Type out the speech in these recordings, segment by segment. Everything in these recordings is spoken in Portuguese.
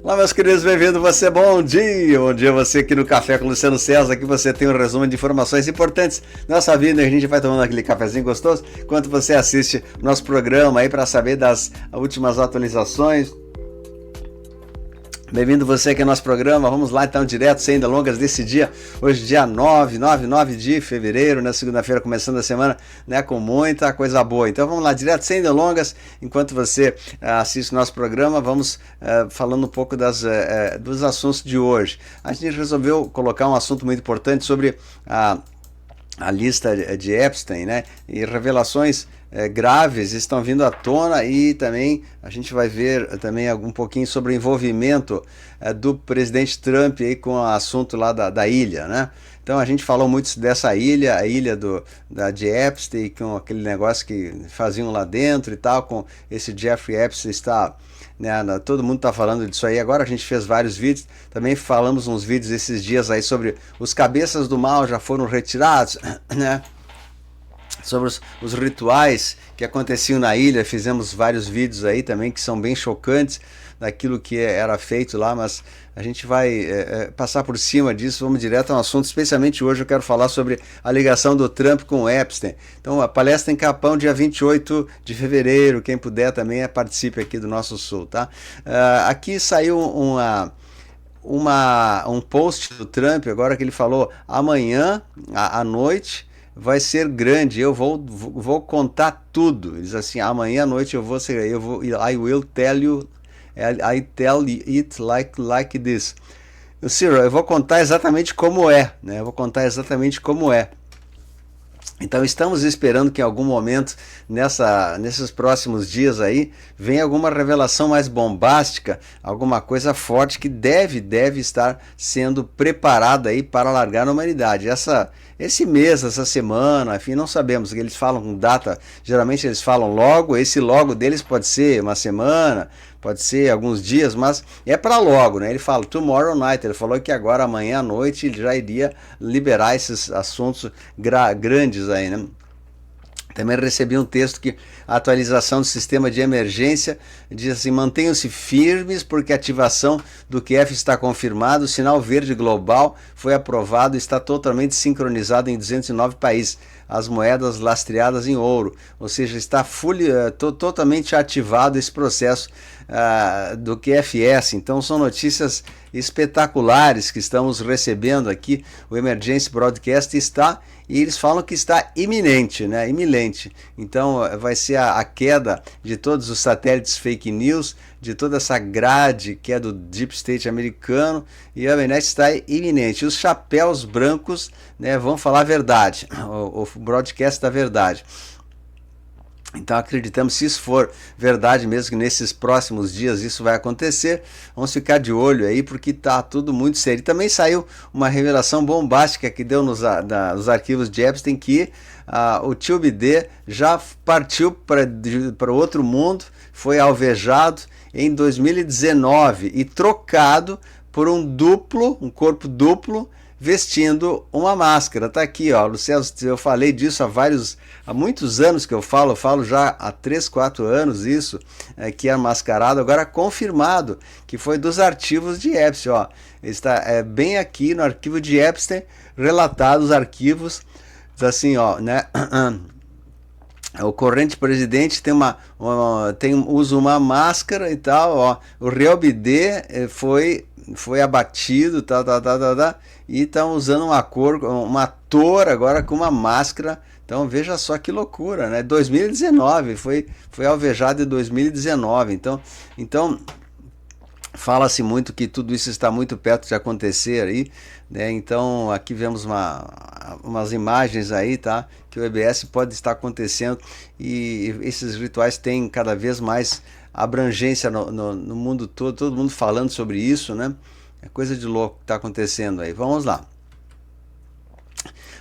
Olá, meus queridos, bem-vindo você, bom dia você aqui no Café com Luciano César, aqui você tem um resumo de informações importantes da nossa vida, a gente vai tomando aquele cafezinho gostoso, enquanto você assiste nosso programa aí para saber das últimas atualizações. Bem-vindo você aqui ao nosso programa, vamos lá então direto, sem delongas desse dia, hoje dia 9 de fevereiro, na segunda-feira, começando a semana, né, com muita coisa boa. Então vamos lá, direto, sem delongas, enquanto você assiste o nosso programa, vamos falando um pouco dos assuntos de hoje. A gente resolveu colocar um assunto muito importante sobre a lista de Epstein, né, e revelações graves estão vindo à tona, e também a gente vai ver também um pouquinho sobre o envolvimento do presidente Trump aí com o assunto lá da ilha, né? Então a gente falou muito dessa ilha, a ilha de Epstein, com aquele negócio que faziam lá dentro e tal, com esse Jeffrey Epstein está... Né, todo mundo está falando disso aí. Agora a gente fez vários vídeos, também falamos uns vídeos esses dias aí sobre os cabeças do mal já foram retirados, né? Sobre os rituais que aconteciam na ilha, fizemos vários vídeos aí também que são bem chocantes daquilo que era feito lá, mas a gente vai passar por cima disso, vamos direto ao assunto. Especialmente hoje eu quero falar sobre a ligação do Trump com o Epstein. Então a palestra em Capão, dia 28 de fevereiro, quem puder também participe aqui do nosso sul, tá? Aqui saiu um post do Trump, agora que ele falou, amanhã à noite vai ser grande, eu vou contar tudo. Ele diz assim, amanhã à noite I will tell you, I tell it like this. Cyril, eu vou contar exatamente como é, né? Eu vou contar exatamente como é. Então estamos esperando que em algum momento, nesses próximos dias aí, venha alguma revelação mais bombástica, alguma coisa forte que deve estar sendo preparada aí para largar na humanidade. Esse mês, essa semana, enfim, não sabemos, eles falam com data, geralmente eles falam logo, esse logo deles pode ser uma semana, pode ser alguns dias, mas é para logo, né? Ele fala tomorrow night, ele falou que agora amanhã à noite ele já iria liberar esses assuntos grandes aí, né? Também recebi um texto que a atualização do sistema de emergência diz assim, mantenham-se firmes porque a ativação do QF está confirmada, o sinal verde global foi aprovado e está totalmente sincronizado em 209 países, as moedas lastreadas em ouro, ou seja, está totalmente ativado esse processo do QFS. Então são notícias espetaculares que estamos recebendo aqui, o Emergency Broadcast está, e eles falam que está iminente, né? Iminente. Então vai ser a queda de todos os satélites fake news, de toda essa grade que é do Deep State americano, e a internet está iminente. Os chapéus brancos, né, vão falar a verdade, o broadcast da verdade. Então acreditamos, se isso for verdade mesmo, que nesses próximos dias isso vai acontecer, vamos ficar de olho aí, porque tá tudo muito sério. E também saiu uma revelação bombástica que deu nos arquivos de Epstein, que o tio BD já partiu para outro mundo, foi alvejado em 2019 e trocado por um corpo duplo, vestindo uma máscara. Tá aqui, ó, Luciano, eu falei disso há muitos anos que eu falo já há 3, 4 anos isso, que é mascarado, agora confirmado, que foi dos arquivos de Epstein, ó. Está bem aqui no arquivo de Epstein, relatado os arquivos, assim, ó, né? O corrente presidente usa uma máscara e tal, ó. O Real BD foi abatido, e estão usando um ator agora com uma máscara. Então veja só que loucura, né? 2019, foi alvejado em 2019. Então fala-se muito que tudo isso está muito perto de acontecer aí, né? Então aqui vemos umas imagens aí, tá? Que o EBS pode estar acontecendo, e esses rituais têm cada vez mais abrangência no mundo todo mundo falando sobre isso, né? É coisa de louco que está acontecendo aí. Vamos lá.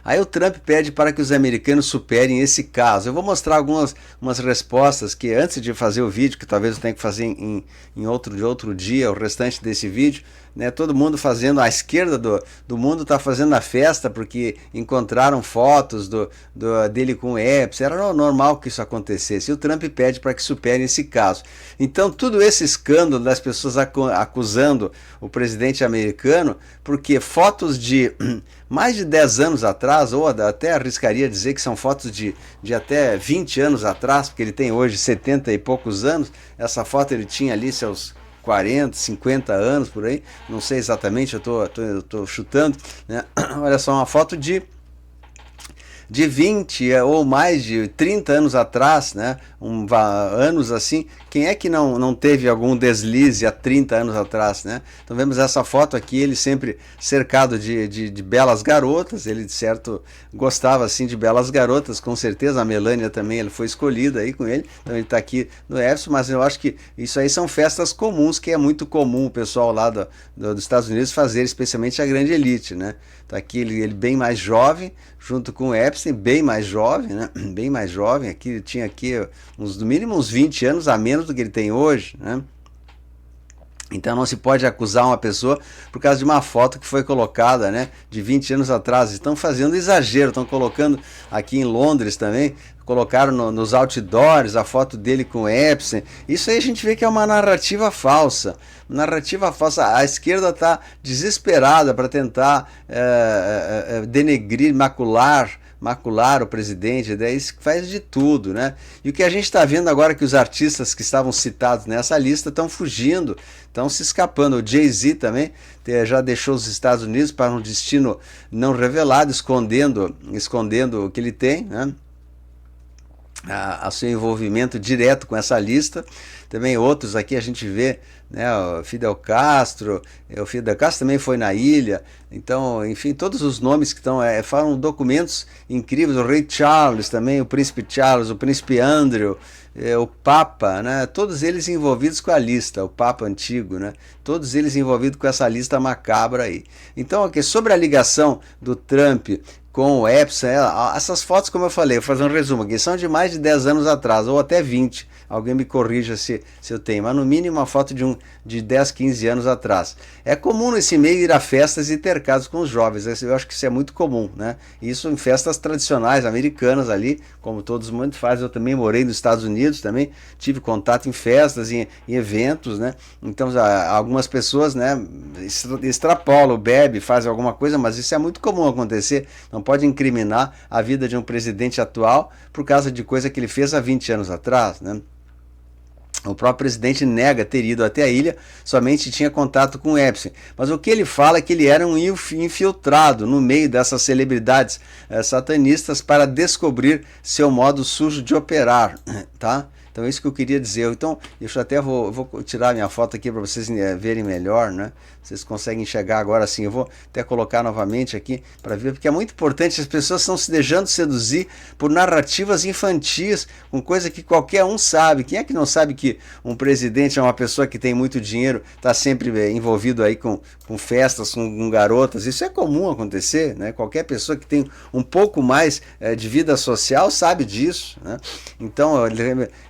Aí o Trump pede para que os americanos superem esse caso. Eu vou mostrar umas respostas que antes de fazer o vídeo, que talvez eu tenha que fazer em outro dia, o restante desse vídeo, né, todo mundo fazendo, a esquerda do mundo está fazendo a festa porque encontraram fotos dele com o Epstein. Era normal que isso acontecesse. E o Trump pede para que superem esse caso. Então, todo esse escândalo das pessoas acusando o presidente americano, porque fotos de mais de 10 anos atrás, ou até arriscaria dizer que são fotos de até 20 anos atrás, porque ele tem hoje 70 e poucos anos, essa foto ele tinha ali seus 40, 50 anos por aí, não sei exatamente, eu tô chutando, né? Olha só, uma foto de 20 ou mais de 30 anos atrás, né? Anos assim, quem é que não teve algum deslize há 30 anos atrás, né? Então vemos essa foto aqui, ele sempre cercado de belas garotas, ele de certo gostava assim de belas garotas, com certeza a Melania também, ele foi escolhida aí com ele, então ele está aqui no Epson, mas eu acho que isso aí são festas comuns, que é muito comum o pessoal lá dos Estados Unidos fazer, especialmente a grande elite, né? Tá aqui ele bem mais jovem, junto com o Epstein, bem mais jovem, né? Bem mais jovem, aqui tinha aqui no mínimo uns 20 anos a menos do que ele tem hoje, né? Então não se pode acusar uma pessoa por causa de uma foto que foi colocada, né, de 20 anos atrás. Estão fazendo exagero, estão colocando aqui em Londres também, colocaram nos outdoors a foto dele com o Epstein. Isso aí a gente vê que é uma narrativa falsa. Narrativa falsa. A esquerda está desesperada para tentar denegrir, macular o presidente, daí faz de tudo, né? E o que a gente está vendo agora é que os artistas que estavam citados nessa lista estão fugindo, estão se escapando. O Jay-Z também já deixou os Estados Unidos para um destino não revelado, escondendo o que ele tem, né? A seu envolvimento direto com essa lista. Também outros aqui a gente vê, né, o Fidel Castro também foi na ilha. Então, enfim, todos os nomes que estão, falam documentos incríveis, o Rei Charles também, o Príncipe Charles, o Príncipe Andrew, o Papa, né, todos eles envolvidos com a lista, o Papa antigo, né, todos eles envolvidos com essa lista macabra aí. Então, aqui, sobre a ligação do Trump com o Epstein, essas fotos, como eu falei, vou fazer um resumo aqui, são de mais de 10 anos atrás, ou até 20, alguém me corrija se eu tenho, mas no mínimo uma foto de 10, 15 anos atrás. É comum nesse meio ir a festas e ter casos com os jovens, eu acho que isso é muito comum, né? Isso em festas tradicionais americanas ali, como todos mundo fazem. Eu também morei nos Estados Unidos, também tive contato em festas, em eventos, né? Então algumas pessoas, né, extrapolam, bebem, fazem alguma coisa, mas isso é muito comum acontecer. Não pode incriminar a vida de um presidente atual por causa de coisa que ele fez há 20 anos atrás, né? O próprio presidente nega ter ido até a ilha, somente tinha contato com Epstein. Mas o que ele fala é que ele era um infiltrado no meio dessas celebridades satanistas para descobrir seu modo sujo de operar, tá? Então é isso que eu queria dizer. Então, eu até vou tirar minha foto aqui para vocês verem melhor, né? Vocês conseguem enxergar agora assim. Eu vou até colocar novamente aqui para ver, porque é muito importante. As pessoas estão se deixando seduzir por narrativas infantis, com coisa que qualquer um sabe. Quem é que não sabe que um presidente é uma pessoa que tem muito dinheiro, está sempre envolvido aí com festas, com garotas? Isso é comum acontecer, né? Qualquer pessoa que tem um pouco mais de vida social sabe disso, né? Então,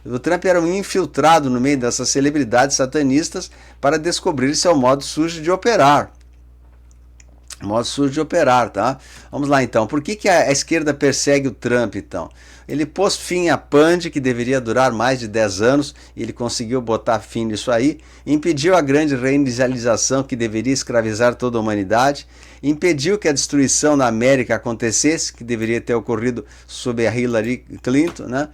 o Trump era um infiltrado no meio dessas celebridades satanistas para descobrir seu modo sujo de operar. Modo sujo de operar, tá? Vamos lá então. Por que a esquerda persegue o Trump então? Ele pôs fim à Band, que deveria durar mais de 10 anos, e ele conseguiu botar fim nisso aí. Impediu a grande reindustrialização que deveria escravizar toda a humanidade. Impediu que a destruição da América acontecesse, que deveria ter ocorrido sob a Hillary Clinton, né?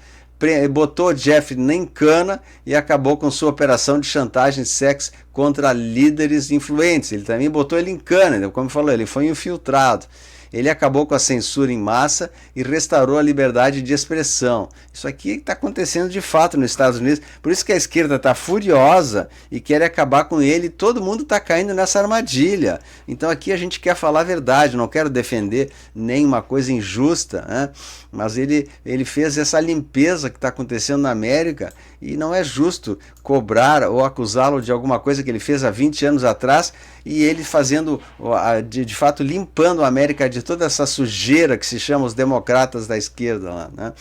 Botou Jeff em cana e acabou com sua operação de chantagem e sexo contra líderes influentes. Ele também botou ele em cana, como falou, ele foi infiltrado. Ele acabou com a censura em massa e restaurou a liberdade de expressão. Isso aqui está acontecendo de fato nos Estados Unidos. Por isso que a esquerda está furiosa e quer acabar com ele. Todo mundo está caindo nessa armadilha. Então aqui a gente quer falar a verdade. Não quero defender nenhuma coisa injusta, né? Mas ele fez essa limpeza que está acontecendo na América e não é justo cobrar ou acusá-lo de alguma coisa que ele fez há 20 anos atrás e ele fazendo, de fato, limpando a América de toda essa sujeira que se chama os democratas da esquerda lá, né?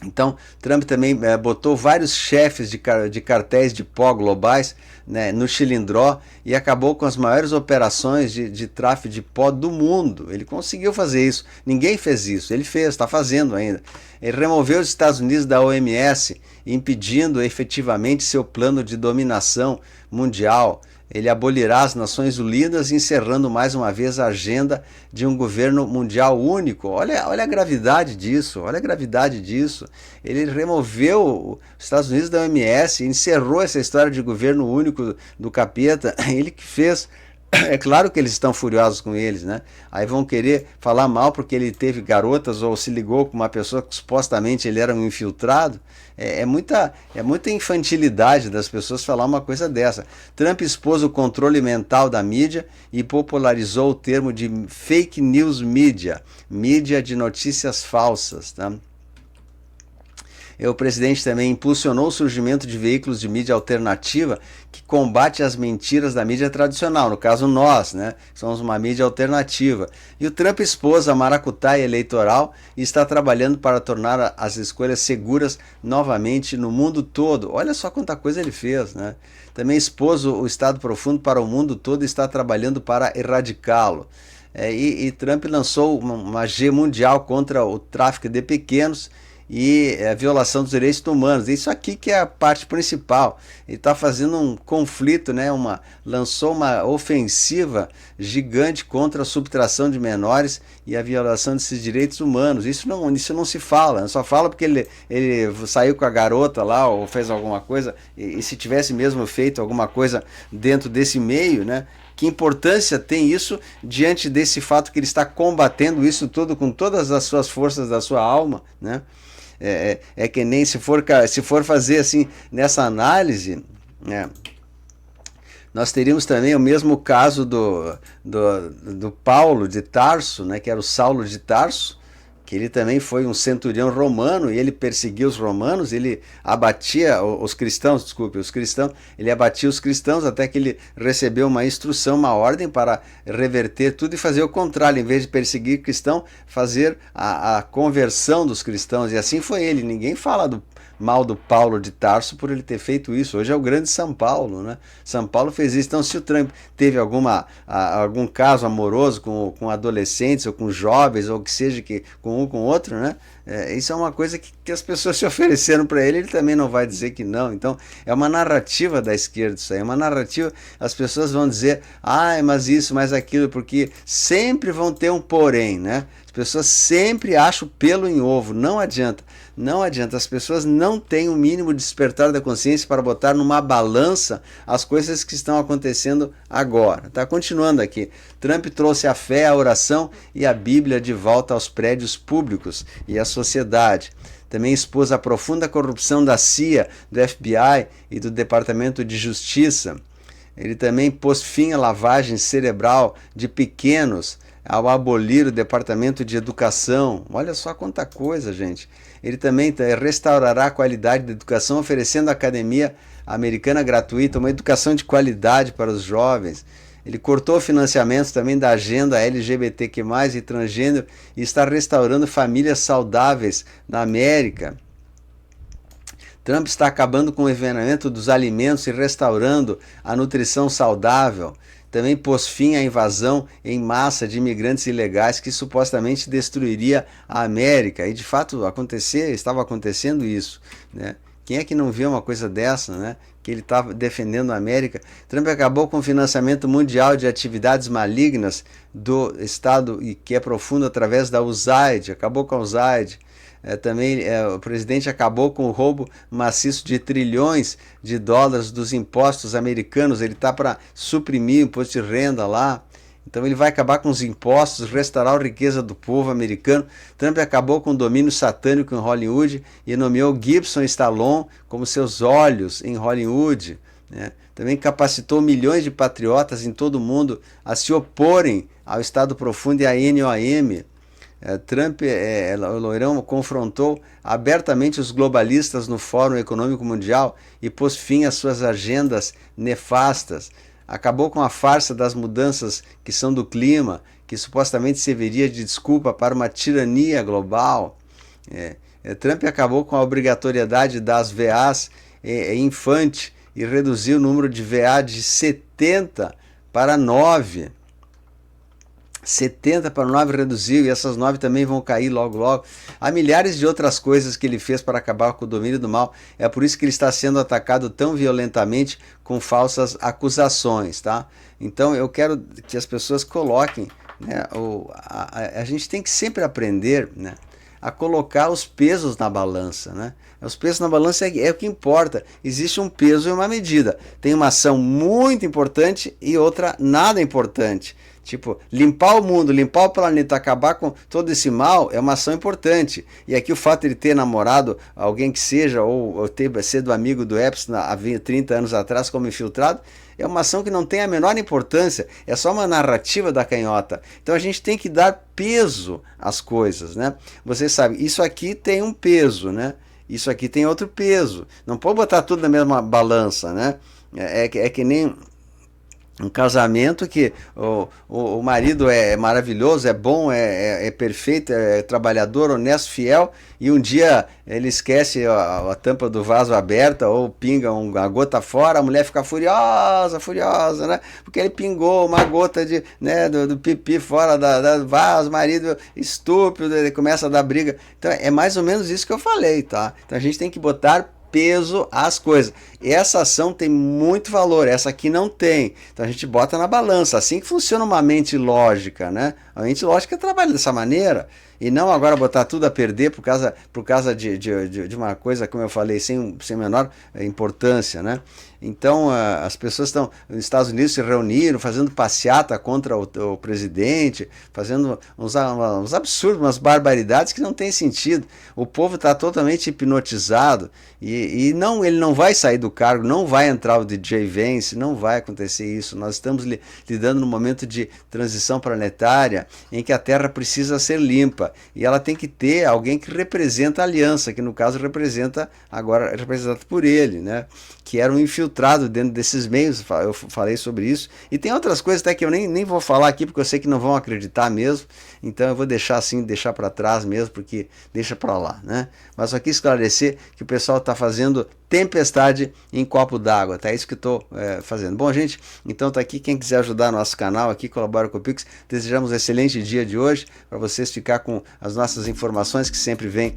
Então, Trump também botou vários chefes de cartéis de pó globais, né, no chilindró e acabou com as maiores operações de tráfico de pó do mundo. Ele conseguiu fazer isso. Ninguém fez isso. Ele fez, está fazendo ainda. Ele removeu os Estados Unidos da OMS, impedindo efetivamente seu plano de dominação mundial. Ele abolirá as Nações Unidas, encerrando mais uma vez a agenda de um governo mundial único. Olha a gravidade disso, olha a gravidade disso. Ele removeu os Estados Unidos da OMS, encerrou essa história de governo único do capeta, ele que fez. É claro que eles estão furiosos com eles, né? Aí vão querer falar mal porque ele teve garotas ou se ligou com uma pessoa que supostamente ele era um infiltrado. É muita infantilidade das pessoas falar uma coisa dessa. Trump expôs o controle mental da mídia e popularizou o termo de fake news media, mídia de notícias falsas, tá? O presidente também impulsionou o surgimento de veículos de mídia alternativa que combate as mentiras da mídia tradicional, no caso nós, né? Somos uma mídia alternativa. E o Trump expôs a maracutaia eleitoral e está trabalhando para tornar as escolhas seguras novamente no mundo todo. Olha só quanta coisa ele fez, né? Também expôs o Estado Profundo para o mundo todo e está trabalhando para erradicá-lo. E Trump lançou uma G mundial contra o tráfico de pequenos e a violação dos direitos humanos. Isso aqui que é a parte principal. Ele está fazendo um conflito, né? Lançou uma ofensiva gigante contra a subtração de menores e a violação desses direitos humanos. Isso não se fala, só fala porque ele saiu com a garota lá ou fez alguma coisa, e se tivesse mesmo feito alguma coisa dentro desse meio, né? Que importância tem isso diante desse fato que ele está combatendo isso tudo com todas as suas forças da sua alma, né? É que nem se for fazer assim nessa análise, né, nós teríamos também o mesmo caso do Paulo de Tarso, né, que era o Saulo de Tarso, que ele também foi um centurião romano e ele perseguia os romanos, ele abatia os cristãos, ele abatia os cristãos até que ele recebeu uma instrução, uma ordem para reverter tudo e fazer o contrário, em vez de perseguir cristão, fazer a conversão dos cristãos, e assim foi ele. Ninguém fala mal do Paulo de Tarso por ele ter feito isso. Hoje é o grande São Paulo, né? São Paulo fez isso. Então, se o Trump teve algum caso amoroso com adolescentes ou com jovens, ou que seja, com um com outro, né? Isso é uma coisa que as pessoas se ofereceram para ele também não vai dizer que não. Então, é uma narrativa da esquerda isso aí, é uma narrativa, as pessoas vão dizer, mas isso, mas aquilo, porque sempre vão ter um porém, né? As pessoas sempre acham pelo em ovo, não adianta. Não adianta, as pessoas não têm o mínimo de despertar da consciência para botar numa balança as coisas que estão acontecendo agora. Tá continuando aqui. Trump trouxe a fé, a oração e a Bíblia de volta aos prédios públicos e à sociedade. Também expôs a profunda corrupção da CIA, do FBI e do Departamento de Justiça. Ele também pôs fim à lavagem cerebral de pequenos ao abolir o Departamento de Educação. Olha só quanta coisa, gente. Ele também restaurará a qualidade da educação, oferecendo à academia americana gratuita uma educação de qualidade para os jovens. Ele cortou financiamentos também da agenda LGBTQ+, e transgênero, e está restaurando famílias saudáveis na América. Trump está acabando com o envenenamento dos alimentos e restaurando a nutrição saudável. Também pôs fim à invasão em massa de imigrantes ilegais que supostamente destruiria a América. E de fato estava acontecendo isso, né? Quem é que não vê uma coisa dessa, né? Que ele estava defendendo a América. Trump acabou com o financiamento mundial de atividades malignas do Estado, e que é profundo, através da USAID. Acabou com a USAID. O presidente acabou com o roubo maciço de trilhões de dólares dos impostos americanos. Ele está para suprimir o imposto de renda lá. Então ele vai acabar com os impostos, restaurar a riqueza do povo americano. Trump acabou com o domínio satânico em Hollywood e nomeou Gibson e Stallone como seus olhos em Hollywood, né? Também capacitou milhões de patriotas em todo o mundo a se oporem ao Estado Profundo e à NOM. Trump, o loirão, confrontou abertamente os globalistas no Fórum Econômico Mundial e pôs fim às suas agendas nefastas. Acabou com a farsa das mudanças que são do clima, que supostamente serviria de desculpa para uma tirania global. Trump acabou com a obrigatoriedade das VAs infante e reduziu o número de VA de 70 para 9. 70 para 9 reduziu, e essas 9 também vão cair logo logo. Há milhares de outras coisas que ele fez para acabar com o domínio do mal. É por isso que ele está sendo atacado tão violentamente com falsas acusações, tá? Então eu quero que as pessoas coloquem, né, a gente tem que sempre aprender, né, a colocar os pesos na balança, né? Os pesos na balança é o que importa. Existe um peso e uma medida. Tem uma ação muito importante e outra nada importante. Tipo, limpar o mundo, limpar o planeta, acabar com todo esse mal é uma ação importante. E aqui o fato de ele ter namorado alguém que seja, ou ter sido amigo do Epstein há 30 anos atrás como infiltrado, é uma ação que não tem a menor importância, é só uma narrativa da canhota. Então a gente tem que dar peso às coisas, né? Você sabe, isso aqui tem um peso, né? Isso aqui tem outro peso. Não pode botar tudo na mesma balança, né? É que nem um casamento que o marido é maravilhoso, é bom, é perfeito, é trabalhador, honesto, fiel, e um dia ele esquece a tampa do vaso aberta ou pinga uma gota fora, a mulher fica furiosa, né? Porque ele pingou uma gota do pipi fora do vaso, marido estúpido, ele começa a dar briga. Então é mais ou menos isso que eu falei, tá? Então a gente tem que botar peso às coisas. Essa ação tem muito valor, essa aqui não tem. Então a gente bota na balança. Assim que funciona uma mente lógica, né? A mente lógica trabalha dessa maneira. E não agora botar tudo a perder por causa de uma coisa, como eu falei, sem menor importância, né? Então as pessoas estão nos Estados Unidos se reuniram, fazendo passeata contra o presidente, fazendo uns absurdos, umas barbaridades que não tem sentido. O povo está totalmente hipnotizado e não, ele não vai sair do cargo, não vai entrar o DJ Vance, não vai acontecer isso. Nós estamos lidando num momento de transição planetária em que a Terra precisa ser limpa. E ela tem que ter alguém que representa a aliança, que no caso representa, agora representado por ele, né? Que era um infiltrado dentro desses meios, eu falei sobre isso. E tem outras coisas até que eu nem vou falar aqui, porque eu sei que não vão acreditar mesmo. Então eu vou deixar assim, deixar para trás mesmo, porque deixa para lá, né? Mas só quis esclarecer que o pessoal está fazendo tempestade em copo d'água, tá? É isso que eu estou fazendo. Bom, gente, então tá aqui. Quem quiser ajudar nosso canal aqui, colabora com o Pix. Desejamos um excelente dia de hoje, para vocês ficar com as nossas informações que sempre vêm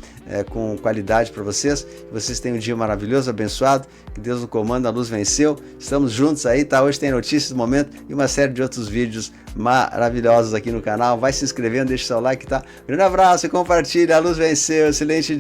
com qualidade para vocês. Que vocês tenham um dia maravilhoso, abençoado. Que Deus no comando, a luz venceu. Estamos juntos aí, tá? Hoje tem notícias do momento e uma série de outros vídeos maravilhosos aqui no canal. Vai se inscrevendo, deixa o seu like, tá? Grande abraço e compartilha. A luz venceu. Excelente dia.